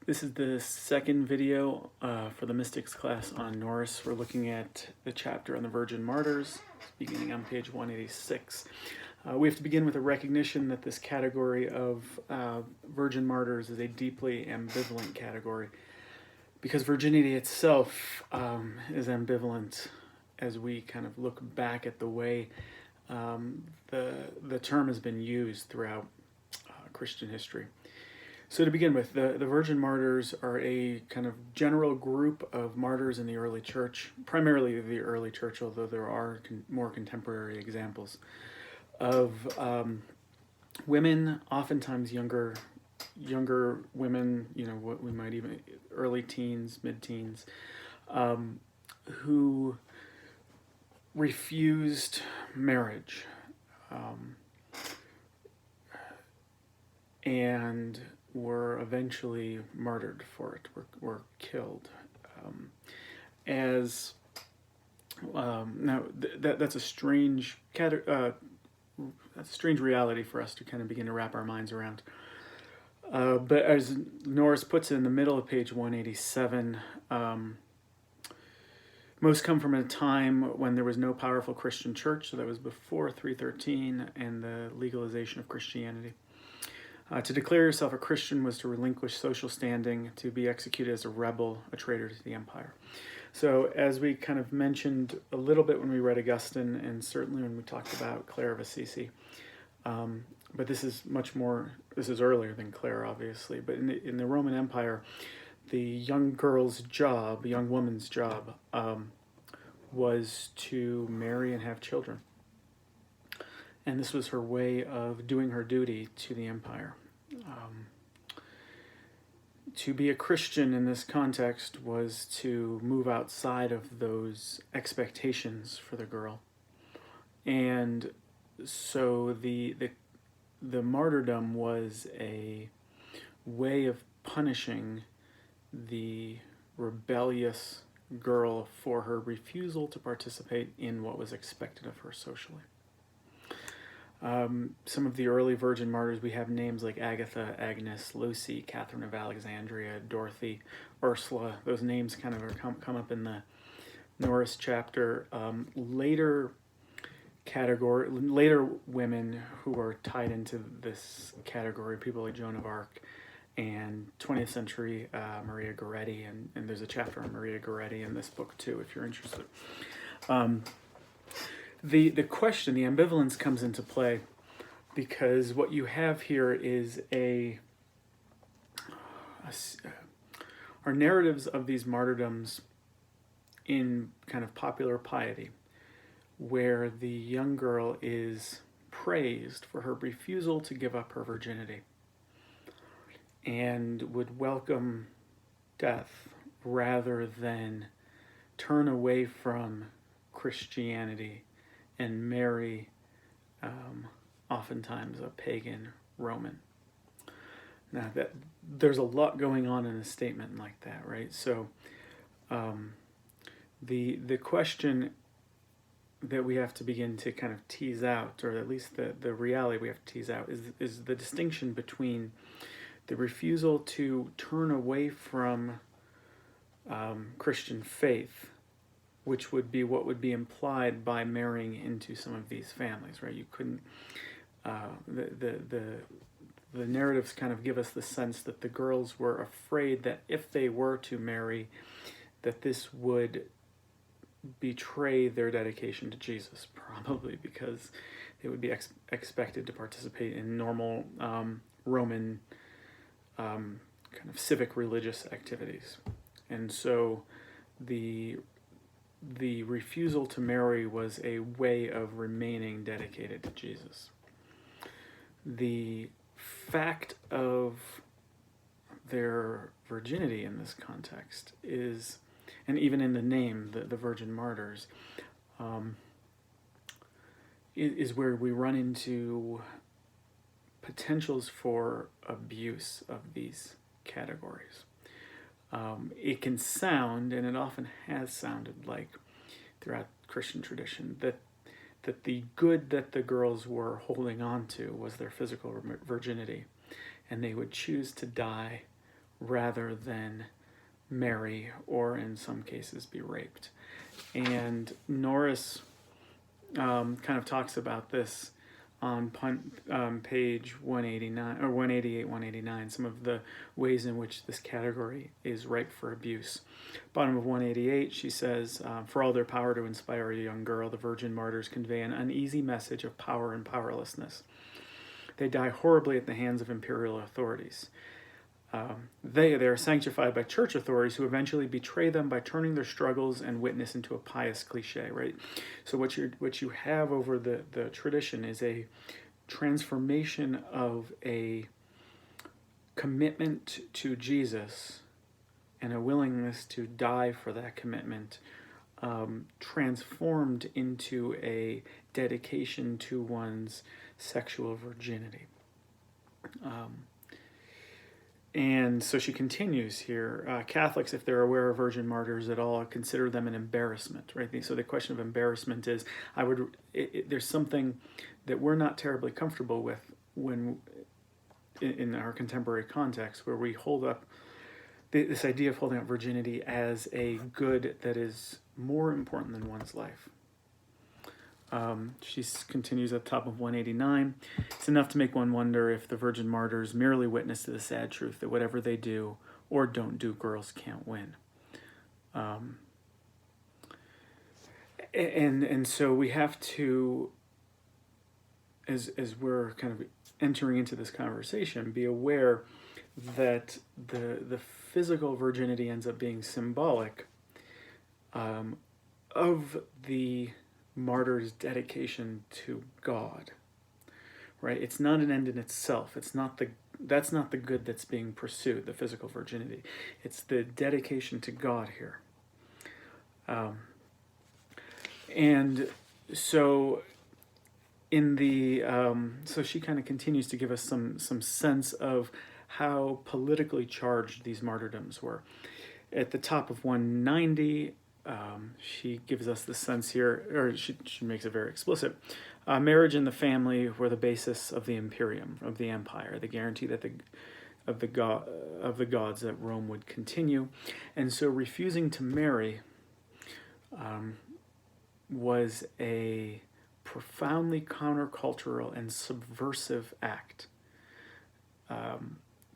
This is the second video for the Mystics class on Norris. We're looking at the chapter on the Virgin Martyrs, beginning on page 186. We have to begin with a recognition that this category of Virgin Martyrs is a deeply ambivalent category, because virginity itself is ambivalent as we kind of look back at the way the term has been used throughout Christian history. So to begin with, the Virgin Martyrs are a kind of general group of martyrs in the early church, primarily the early church, although there are more contemporary examples, of women, oftentimes younger women, what we might even, early teens, mid-teens, who refused marriage and were eventually martyred for it, were killed. Now that's a strange that's a strange reality for us to kind of begin to wrap our minds around. But as Norris puts it in the middle of page 187, most come from a time when there was no powerful Christian church, so that was before 313 and the legalization of Christianity. To declare yourself a Christian was to relinquish social standing, to be executed as a rebel, a traitor to the empire. So as we kind of mentioned a little bit when we read Augustine, and certainly when we talked about Clare of Assisi, but this is earlier than Clare, obviously, but in the Roman Empire, the young woman's job, was to marry and have children. And this was her way of doing her duty to the empire. To be a Christian in this context was to move outside of those expectations for the girl. And so the martyrdom was a way of punishing the rebellious girl for her refusal to participate in what was expected of her socially. Some of the early Virgin Martyrs, we have names like Agatha, Agnes, Lucy, Catherine of Alexandria, Dorothy, Ursula. Those names kind of come up in the Norris chapter. Later women who are tied into this category, people like Joan of Arc, and 20th century Maria Goretti, and there's a chapter on Maria Goretti in this book too, if you're interested. The question, the ambivalence comes into play because what you have here is are narratives of these martyrdoms in kind of popular piety, where the young girl is praised for her refusal to give up her virginity and would welcome death rather than turn away from Christianity and marry oftentimes a pagan Roman. Now, there's a lot going on in a statement like that, right? So the question that we have to begin to kind of tease out, or at least the reality we have to tease out, is the distinction between the refusal to turn away from Christian faith, which would be what would be implied by marrying into some of these families, right? You couldn't, the narratives kind of give us the sense that the girls were afraid that if they were to marry, that this would betray their dedication to Jesus, probably because they would be expected to participate in normal Roman kind of civic religious activities. And so the refusal to marry was a way of remaining dedicated to Jesus. The fact of their virginity in this context is, and even in the name, the Virgin Martyrs, is where we run into potentials for abuse of these categories. It can sound, and it often has sounded like throughout Christian tradition, that the good that the girls were holding on to was their physical virginity, and they would choose to die rather than marry, or in some cases be raped. And Norris kind of talks about this on page 189 or 188, 189, some of the ways in which this category is ripe for abuse. Bottom of 188, she says, for all their power to inspire a young girl, the virgin martyrs convey an uneasy message of power and powerlessness. They die horribly at the hands of imperial authorities. They are sanctified by church authorities who eventually betray them by turning their struggles and witness into a pious cliche, right? So what you have over the tradition is a transformation of a commitment to Jesus and a willingness to die for that commitment, transformed into a dedication to one's sexual virginity. And so she continues here. Catholics, if they're aware of virgin martyrs at all, consider them an embarrassment, right? So the question of embarrassment is, there's something that we're not terribly comfortable with when, in our contemporary context, where we hold up this idea of holding up virginity as a good that is more important than one's life. She continues at the top of 189. It's enough to make one wonder if the virgin martyrs merely witness to the sad truth that whatever they do or don't do, girls can't win. And so we have to, as we're kind of entering into this conversation, be aware that the physical virginity ends up being symbolic of the martyr's dedication to God, right? It's not an end in itself. That's not the good that's being pursued, the physical virginity. It's the dedication to God here. And so in the so she kind of continues to give us some sense of how politically charged these martyrdoms were. At the top of 190, she gives us the sense here, or she makes it very explicit. Marriage and the family were the basis of the imperium, of the empire, the guarantee that of the gods that Rome would continue. And so refusing to marry was a profoundly countercultural and subversive act.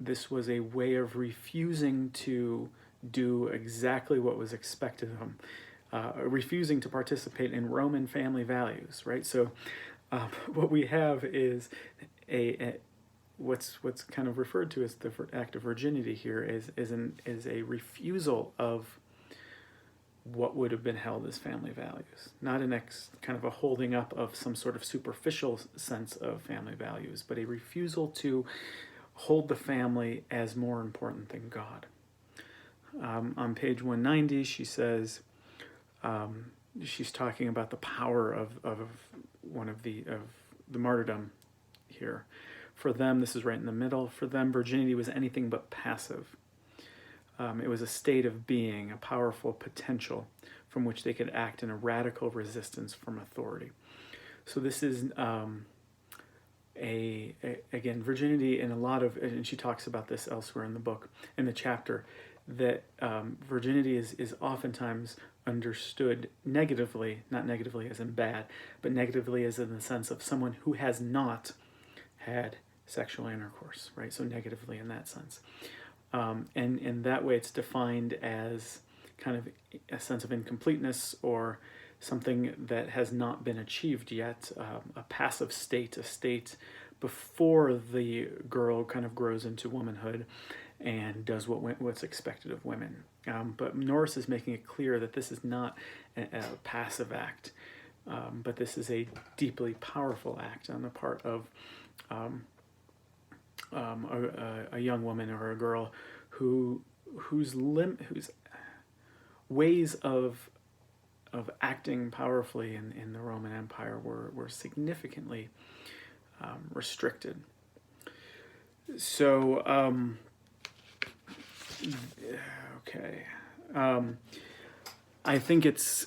This was a way of refusing to do exactly what was expected of them, refusing to participate in Roman family values, right? So what we have is what's kind of referred to as the act of virginity here is a refusal of what would have been held as family values, not kind of a holding up of some sort of superficial sense of family values, but a refusal to hold the family as more important than God. On page 190, she says, she's talking about the power of the martyrdom here. For them, this is right in the middle, for them virginity was anything but passive. It was a state of being, a powerful potential from which they could act in a radical resistance from authority. So this is again, virginity in a lot of, and she talks about this elsewhere in the book, in the chapter, that virginity is oftentimes understood negatively, not negatively as in bad, but negatively as in the sense of someone who has not had sexual intercourse, right? So negatively in that sense. And in that way it's defined as kind of a sense of incompleteness or something that has not been achieved yet, a passive state, a state before the girl kind of grows into womanhood and does what's expected of women. But Norris is making it clear that this is not a passive act, but this is a deeply powerful act on the part of a young woman or a girl whose ways of acting powerfully in the Roman Empire were significantly restricted. So okay, I think it's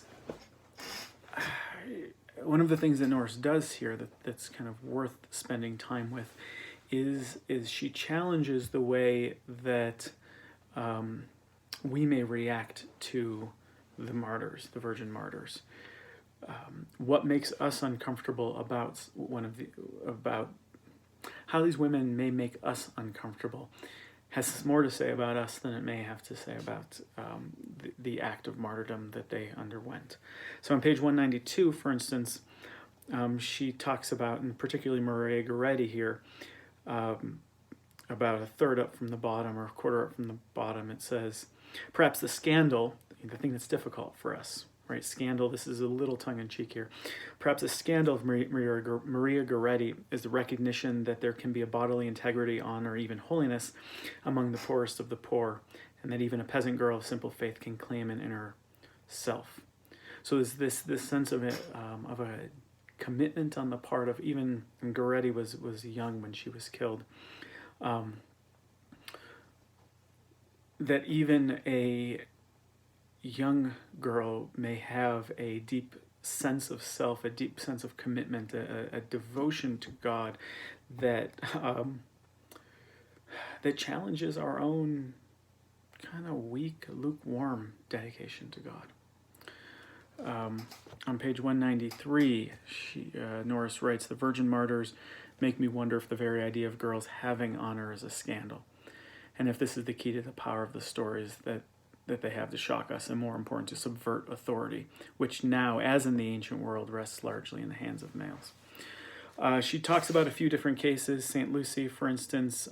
one of the things that Norris does here that's kind of worth spending time with is she challenges the way that we may react to the martyrs, the virgin martyrs. What makes us uncomfortable about about how these women may make us uncomfortable has more to say about us than it may have to say about the act of martyrdom that they underwent. So on page 192, for instance, she talks about, and particularly Maria Goretti here, about a third up from the bottom or a quarter up from the bottom. It says, perhaps the scandal, the thing that's difficult for us, right? Scandal, this is a little tongue-in-cheek here. Perhaps the scandal of Maria Goretti is the recognition that there can be a bodily integrity, honor, even holiness among the poorest of the poor, and that even a peasant girl of simple faith can claim an inner self. So there's this sense of a commitment on the part of, even Goretti was young when she was killed, that even a young girl may have a deep sense of self, a deep sense of commitment, a devotion to God that that challenges our own kind of weak, lukewarm dedication to God. On page 193, Norris writes, the virgin martyrs make me wonder if the very idea of girls having honor is a scandal, and if this is the key to the power of the stories that they have to shock us, and more important, to subvert authority, which now, as in the ancient world, rests largely in the hands of males. She talks about a few different cases, St. Lucy, for instance,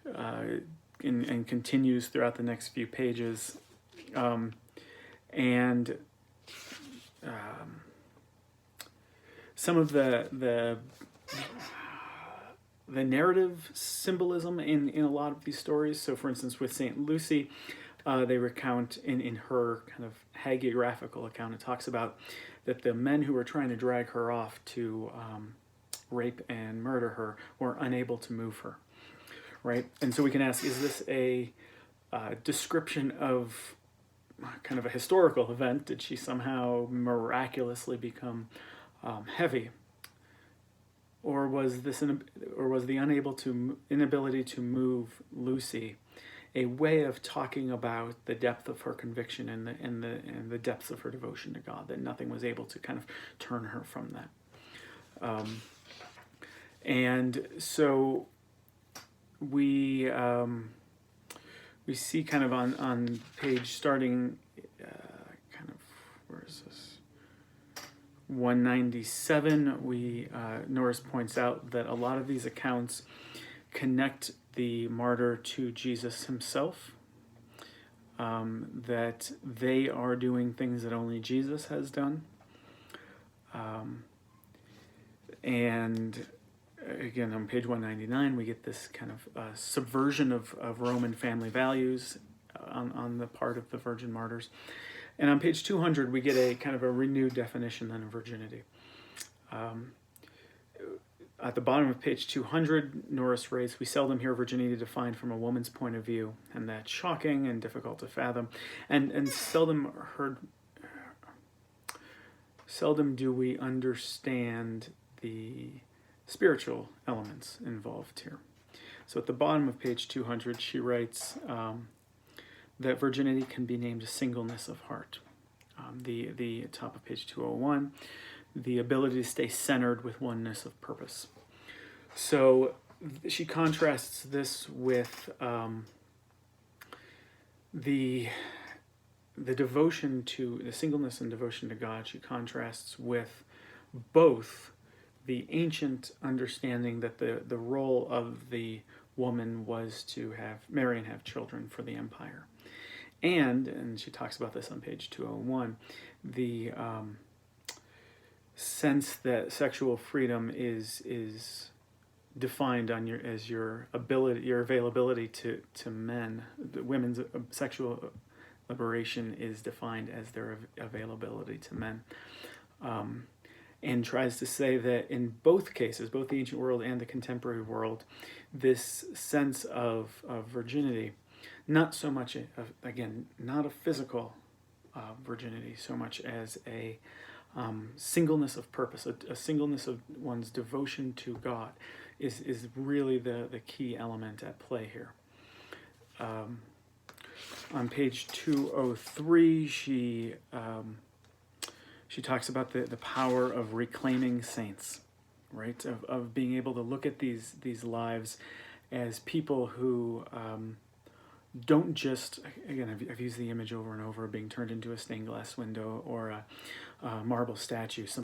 and continues throughout the next few pages. Some of the narrative symbolism in a lot of these stories. So, for instance, with St. Lucy, they recount in her kind of hagiographical account, it talks about that the men who were trying to drag her off to rape and murder her were unable to move her, right? And so we can ask, is this a description of kind of a historical event? Did she somehow miraculously become heavy? Or was the inability to move Lucy a way of talking about the depth of her conviction and the depths of her devotion to God, that nothing was able to kind of turn her from that? And so we see kind of on page starting kind of, where is this? 197, Norris points out that a lot of these accounts connect the martyr to Jesus himself, that they are doing things that only Jesus has done. And again, on page 199, we get this kind of subversion of Roman family values on the part of the virgin martyrs. And on page 200, we get a kind of a renewed definition then of virginity. At the bottom of page 200, Norris writes, we seldom hear virginity defined from a woman's point of view, and that's shocking and difficult to fathom. And seldom do we understand the spiritual elements involved here. So at the bottom of page 200, she writes that virginity can be named a singleness of heart. The top of page 201, the ability to stay centered with oneness of purpose. So she contrasts this with the devotion to the singleness and devotion to God. She contrasts with both the ancient understanding that the role of the woman was to marry and have children for the empire. And she talks about this on page 201, the sense that sexual freedom is defined on as your availability to men. The women's sexual liberation is defined as their availability to men. And tries to say that in both cases, both the ancient world and the contemporary world, this sense of virginity, not so much, again, not a physical virginity, so much as a singleness of purpose, a singleness of one's devotion to God is really the key element at play here. On page 203, she talks about the power of reclaiming saints, right? Of being able to look at these lives as people who don't just, again, I've used the image over and over, being turned into a stained glass window or a marble statue,